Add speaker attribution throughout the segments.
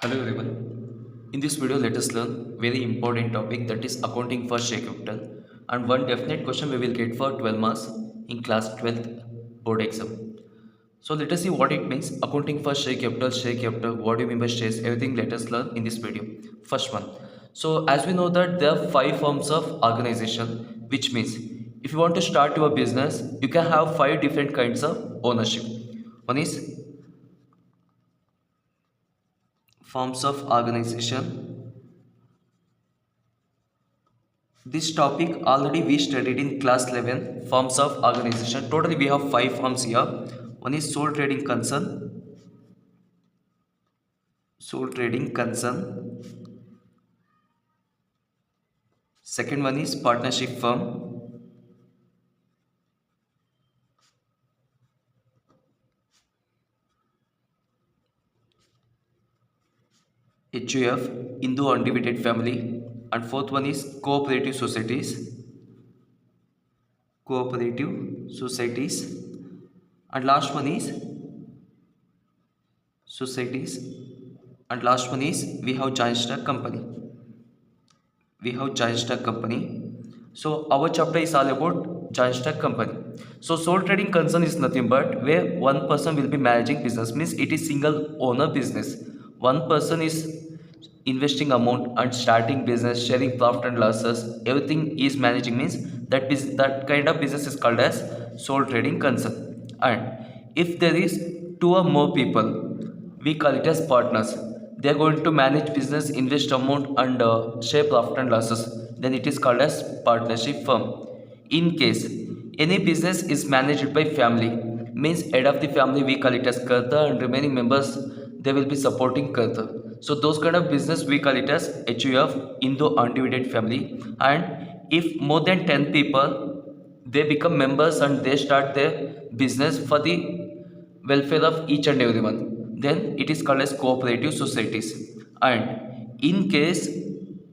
Speaker 1: Hello everyone. In this video, let us learn very important topic, that is accounting for share capital, and one definite question we will get for 12 marks in class 12th board exam. So let us see what it means. Accounting for share capital, what do you mean by shares? Everything let us learn in this video. First one. So as we know that there are five forms of organization, which means if you want to start your business, you can have five different kinds of ownership. One is forms of organization. This topic already we studied in class 11, forms of organization. Totally we have five forms here. One is sole trading concern, sole trading concern. Second one is partnership firm. HUF, Hindu Undivided Family. And fourth one is cooperative societies. Cooperative societies. And last one is societies. And last one is we have joint stock company. We have joint stock company. So our chapter is all about joint stock company. So sole trading concern is nothing but where one person will be managing business, means it is single owner business. One person is investing amount and starting business, sharing profit and losses, everything is managing, means that kind of business is called as sole trading concern. And if there is two or more people, we call it as partners. They are going to manage business, invest amount and share profit and losses. Then it is called as partnership firm. In case any business is managed by family, means head of the family we call it as Karta and remaining members they will be supporting Karta. So those kind of business we call it as HUF, Indo Undivided Family. And if more than 10 people they become members and they start their business for the welfare of each and everyone, then it is called as cooperative societies. And in case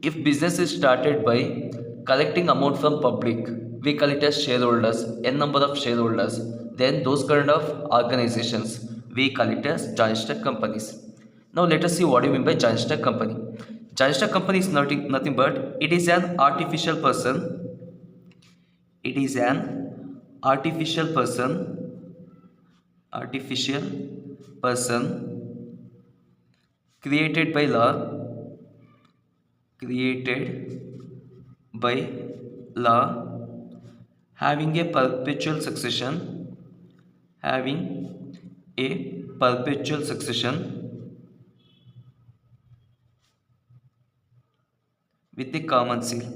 Speaker 1: if business is started by collecting amount from public, we call it as shareholders, n number of shareholders, then those kind of organizations we call it as joint stock companies. Now let us see what do you mean by joint stock company. Joint stock company is nothing but it is an artificial person. It is an artificial person created by law, created by law, having a perpetual succession, having a perpetual succession with a common seal,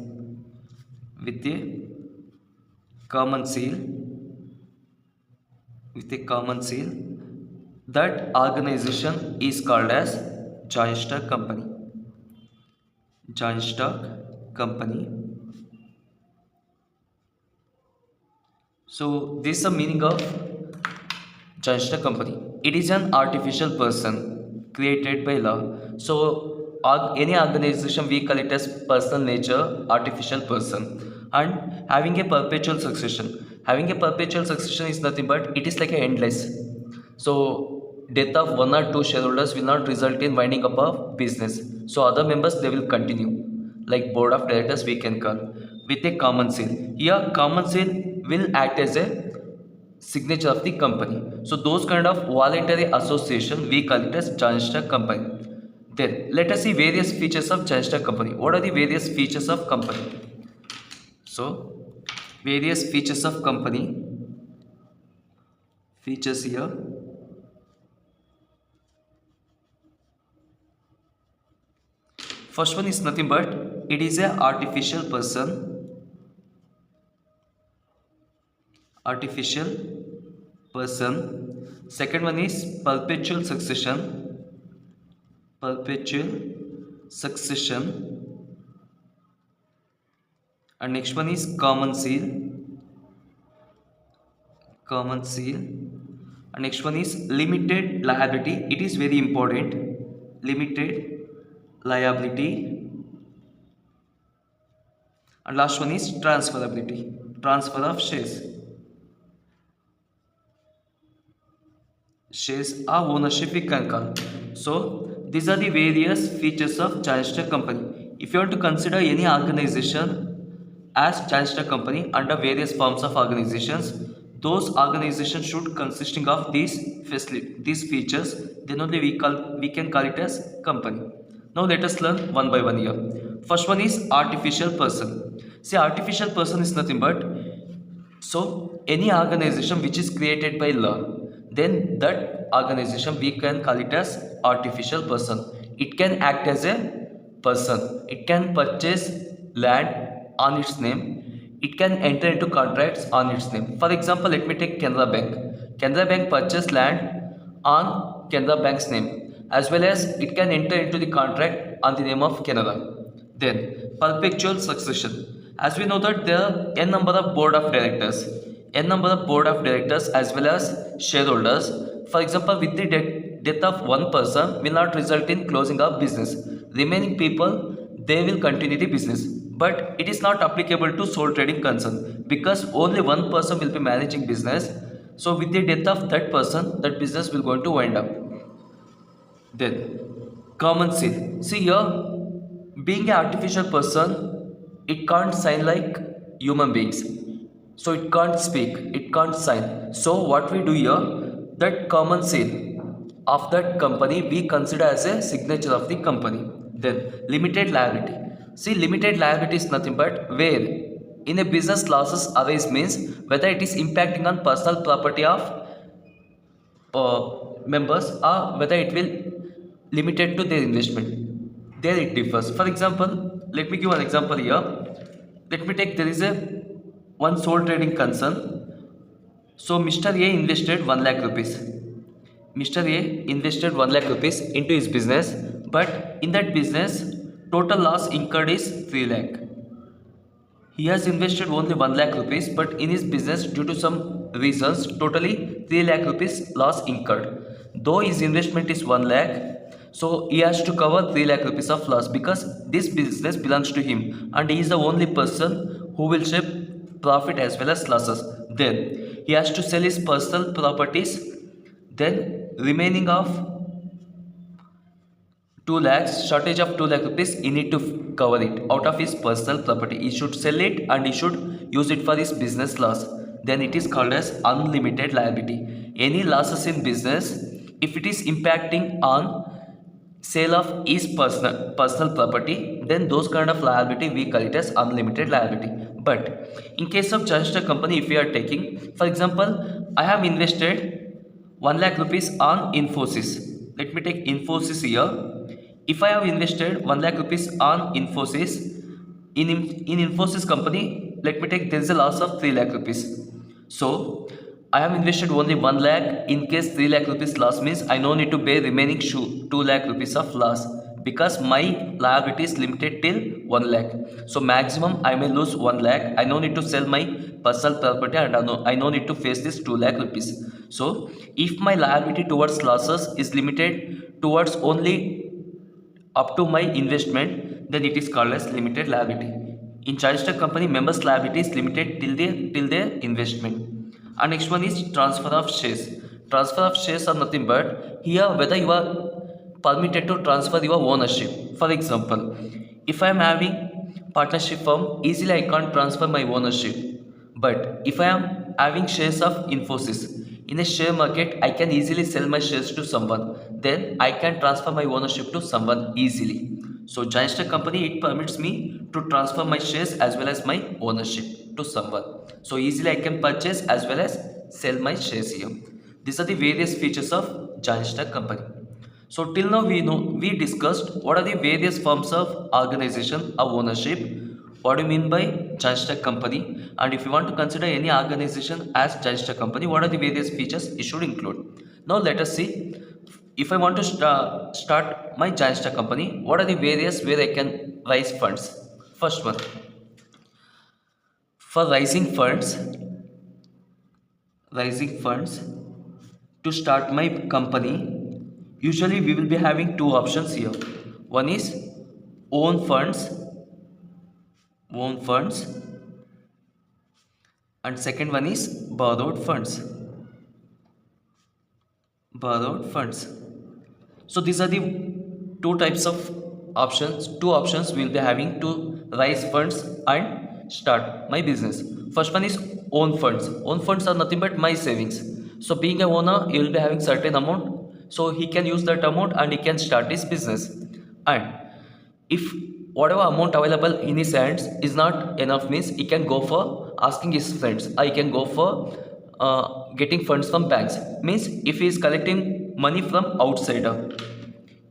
Speaker 1: with a common seal, with a common seal. That organization is called as joint stock company. Joint stock company. So this is the meaning of joint stock company. It is an artificial person created by law. So any organization we call it as personal nature, artificial person, and having a perpetual succession. Having a perpetual succession is nothing but it is like a endless. So death of one or two shareholders will not result in winding up a business. So other members they will continue, like board of directors we can call, with a common seal. Here common seal will act as a signature of the company. So those kind of voluntary association we call it as joint stock company. Then let us see various features of joint stock company. What are the various features of company? So various features of company, features here. First one is nothing but it is a artificial person, artificial person. Second one is perpetual succession, perpetual succession. And next one is common seal, common seal. And next one is limited liability. It is very important, limited liability. And last one is transferability, transfer of shares. Shares are ownership we can call. So these are the various features of joint stock company. If you want to consider any organization as joint stock company under various forms of organizations, those organizations should consisting of these features. Then only we can call it as company. Now let us learn one by one here. First one is artificial person. See, artificial person is nothing but, so any organization which is created by law, then that organization we can call it as artificial person. It can act as a person. It can purchase land on its name. It can enter into contracts on its name. For example, let me take Canara Bank. Canara Bank purchased land on Canara Bank's name, as well as it can enter into the contract on the name of Canara. Then, perpetual succession. As we know that there are n number of board of directors, n number of board of directors as well as shareholders. For example, with the death of one person will not result in closing of business. Remaining people, they will continue the business. But it is not applicable to sole trading concern because only one person will be managing business. So with the death of that person, that business will going to wind up. Then, common sin. See here, being an artificial person, it can't sign like human beings. So it can't speak, it can't sign. So what we do here, that common sin of that company we consider as a signature of the company. Then, limited liability. See, limited liability is nothing but where in a business losses arise means whether it is impacting on personal property of members or whether it will limited to their investment. There it differs. For example, let me give one example here. Let me take, there is a one sole trading concern. So Mr. A invested 1 lakh rupees. Mr. A invested 1 lakh rupees into his business, but in that business total loss incurred is 3 lakh. He has invested only 1 lakh rupees, but in his business, due to some reasons, totally 3 lakh rupees loss incurred. Though his investment is 1 lakh, so he has to cover 3 lakh rupees of loss because this business belongs to him and he is the only person who will share profit as well as losses. Then he has to sell his personal properties. Then remaining of 2 lakhs, shortage of 2 lakh rupees, he need to cover it out of his personal property. He should sell it and he should use it for his business loss. Then it is called as unlimited liability. Any losses in business, if it is impacting on sale of his personal property, then those kind of liability we call it as unlimited liability. But in case of joint stock company, if we are taking, for example, I have invested 1 lakh rupees on Infosys. Let me take Infosys here. If I have invested 1 lakh rupees on Infosys, in Infosys company, let me take, there is a loss of 3 lakh rupees. So I have invested only 1 lakh. In case 3 lakh rupees loss means I no need to pay remaining 2 lakh rupees of loss because my liability is limited till 1 lakh. So maximum I may lose 1 lakh. I no need to sell my personal property and I no need to face this 2 lakh rupees. So if my liability towards losses is limited towards only up to my investment, then it is called as limited liability. In joint stock company, members liability is limited till their investment. And next one is transfer of shares. Transfer of shares are nothing but here whether you are permitted to transfer your ownership. For example, if I am having partnership firm, easily I can't transfer my ownership. But if I am having shares of Infosys, in a share market, I can easily sell my shares to someone. Then I can transfer my ownership to someone easily. So joint stock company, it permits me to transfer my shares as well as my ownership to someone. So easily I can purchase as well as sell my shares here. These are the various features of joint stock company. So till now we discussed what are the various forms of organization of ownership. What do you mean by joint stock company? And if you want to consider any organization as joint stock company, what are the various features it should include? Now let us see. If I want to start my joint stock company, what are the various where I can raise funds? First one, for rising funds to start my company, usually we will be having two options here. One is own funds, own funds, and second one is borrowed funds, borrowed funds. So these are the two options we'll be having to raise funds and start my business. First one is own funds. Own funds are nothing but my savings. So being a owner, he will be having certain amount, so he can use that amount and he can start his business. And if whatever amount available in his hands is not enough, means he can go for asking his friends, or he can go for getting funds from banks. Means if he is collecting money from outsider,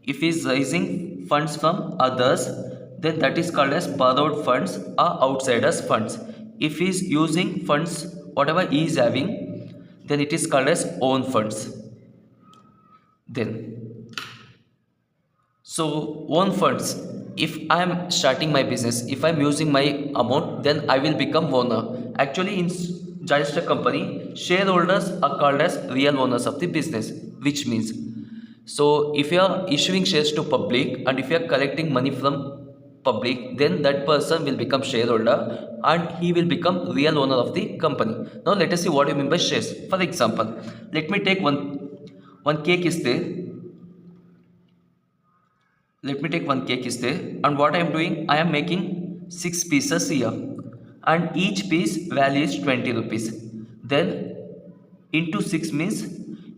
Speaker 1: if he is raising funds from others, then that is called as borrowed funds or outsiders funds. If he is using funds whatever he is having, then it is called as own funds. Then, so own funds, if I am starting my business, if I am using my amount, then I will become owner. Actually, in joint stock company, shareholders are called as real owners of the business, which means, so if you are issuing shares to public and if you are collecting money from public, then that person will become shareholder and he will become real owner of the company. Now let us see what you mean by shares. For example, let me take one cake is there. Let me take one cake is there, and what I am doing, I am making 6 pieces here, and each piece value is 20 rupees. Then into 6 means,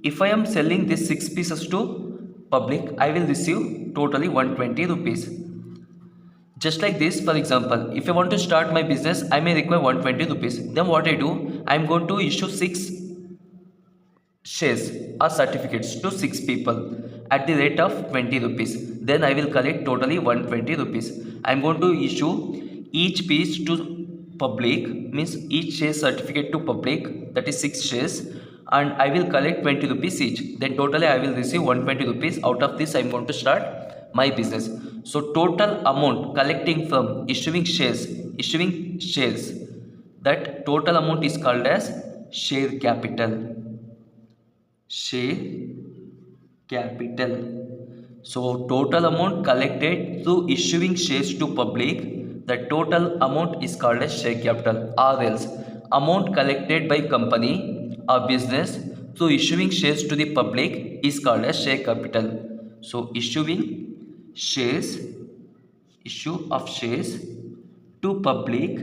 Speaker 1: if I am selling these 6 pieces to public, I will receive totally 120 rupees. Just like this, for example, if I want to start my business, I may require 120 rupees. Then what I do, I am going to issue 6 shares or certificates to 6 people at the rate of 20 rupees. Then I will collect totally 120 rupees. I am going to issue each piece to public, means each share certificate to public, that is 6 shares, and I will collect 20 rupees each. Then totally I will receive 120 rupees. Out of this I am going to start my business. So total amount collecting from issuing shares, that total amount is called as share capital. Share capital. So total amount collected through issuing shares to public, the total amount is called as share capital. Or else, amount collected by company or business through issuing shares to the public is called as share capital. So shares issue of shares to public,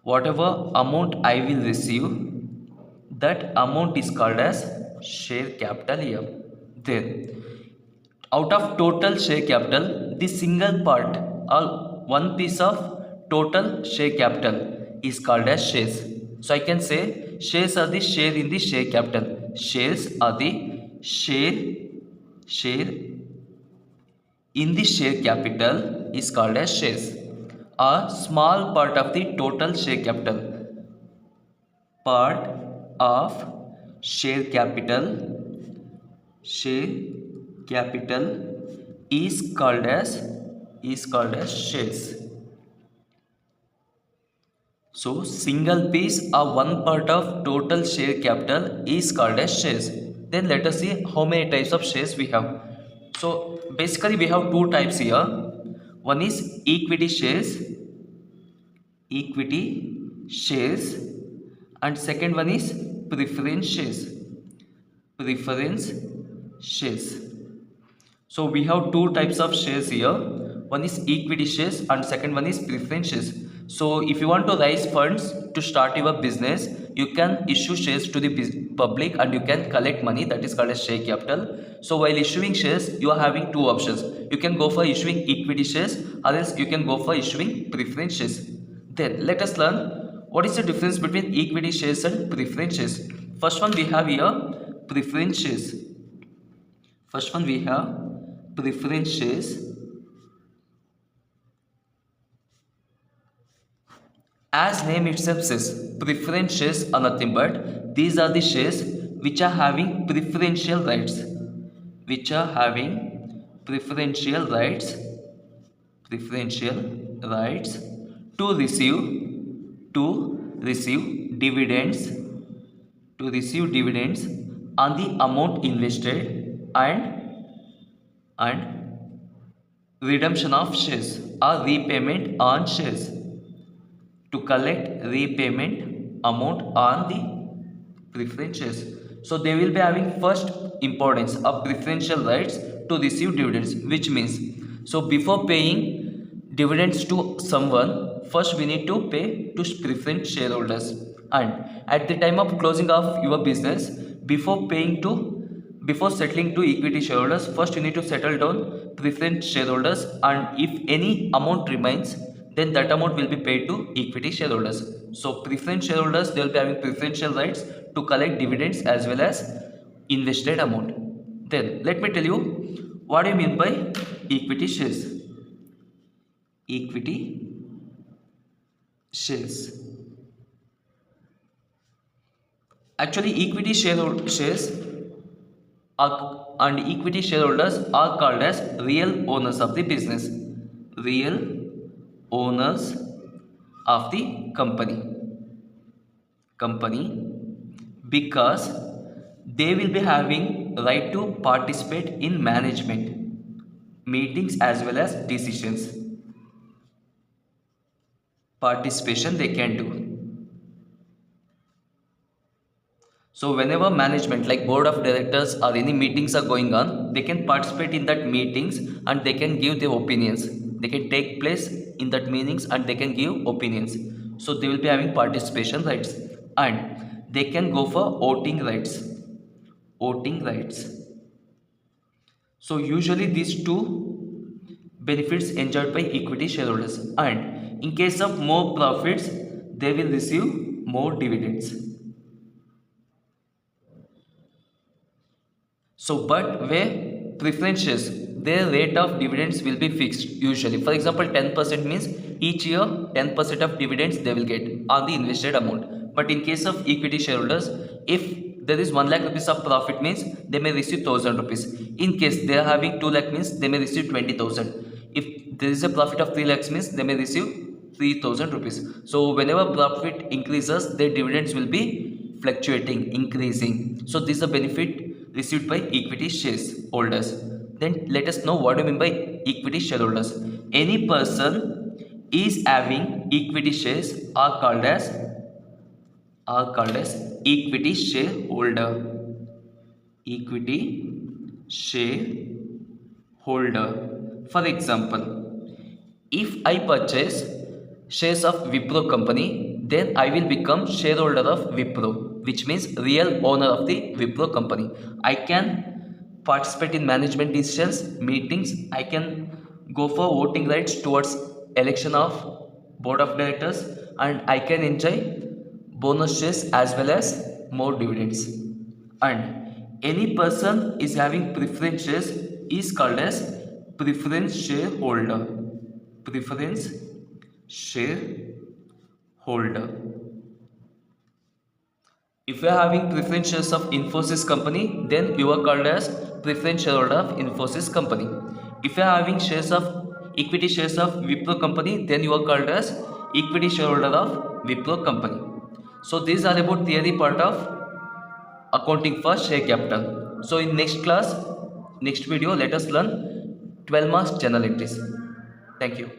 Speaker 1: whatever amount I will receive, that amount is called as share capital here. Then, out of total share capital, the single part or one piece of total share capital is called as shares. So I can say shares are the share in the share capital. Shares are the share in the share capital is called as shares. A small part of the total share capital. Part of share capital is called as shares. So single piece or one part of total share capital is called as shares. Then let us see how many types of shares we have. So basically we have two types here. One is equity shares, and second one is preference shares. So we have two types of shares here. One is equity shares and second one is preference shares. So if you want to raise funds to start your business, you can issue shares to the public and you can collect money, that is called as share capital. So while issuing shares, you are having two options. You can go for issuing equity shares, or else you can go for issuing preference shares. Then let us learn what is the difference between equity shares and preference shares. First one we have here preference shares. First one we have preference shares. As name itself says, preference shares are nothing but these are the shares which are having preferential rights. Which are having preferential rights to receive dividends on the amount invested, and redemption of shares or repayment on shares, to collect repayment amount on the preference shares. So they will be having first importance of preferential rights to receive dividends, which means, so before paying dividends to someone, first we need to pay to preference shareholders. And at the time of closing of your business, before paying to before settling to equity shareholders, first you need to settle down preference shareholders, and if any amount remains, then that amount will be paid to equity shareholders. So preference shareholders, they will be having preferential rights to collect dividends as well as invested amount. Then let me tell you what do you mean by equity shares. Equity shares. Actually, shares and equity shareholders are called as real owners of the business. Real owners of the company, because they will be having right to participate in management meetings as well as decisions. Participation they can do. So whenever management like board of directors or any meetings are going on, they can participate in that meetings and they can give their opinions. They can take place in that meetings and they can give opinions. So they will be having participation rights, and they can go for voting rights. Voting rights. So usually these two benefits enjoyed by equity shareholders, and in case of more profits, they will receive more dividends. So, but where preferences, their rate of dividends will be fixed usually. For example, 10% means each year 10% of dividends they will get on the invested amount. But in case of equity shareholders, if there is 1 lakh rupees of profit means they may receive 1000 rupees. In case they are having 2 lakh means they may receive 20,000. If there is a profit of 3 lakhs means they may receive 3000 rupees. So whenever profit increases, their dividends will be fluctuating, increasing. So this is a benefit received by equity shares holders. Then let us know what do you mean by equity shareholders. Any person is having equity shares are called as equity shareholder. Equity shareholder. For example, if I purchase shares of Wipro company, then I will become shareholder of Wipro, which means real owner of the Wipro company. I can participate in management decisions, meetings. I can go for voting rights towards election of board of directors, and I can enjoy bonus shares as well as more dividends. And any person is having preference shares is called as preference shareholder. Preference shareholder. If you are having preference shares of Infosys company, then you are called as preference shareholder of Infosys company. If you are having shares of equity shares of Wipro company, then you are called as equity shareholder of Wipro company. So these are about theory part of accounting for share capital. So in next class, next video, let us learn 12 marks journal entries. Thank you.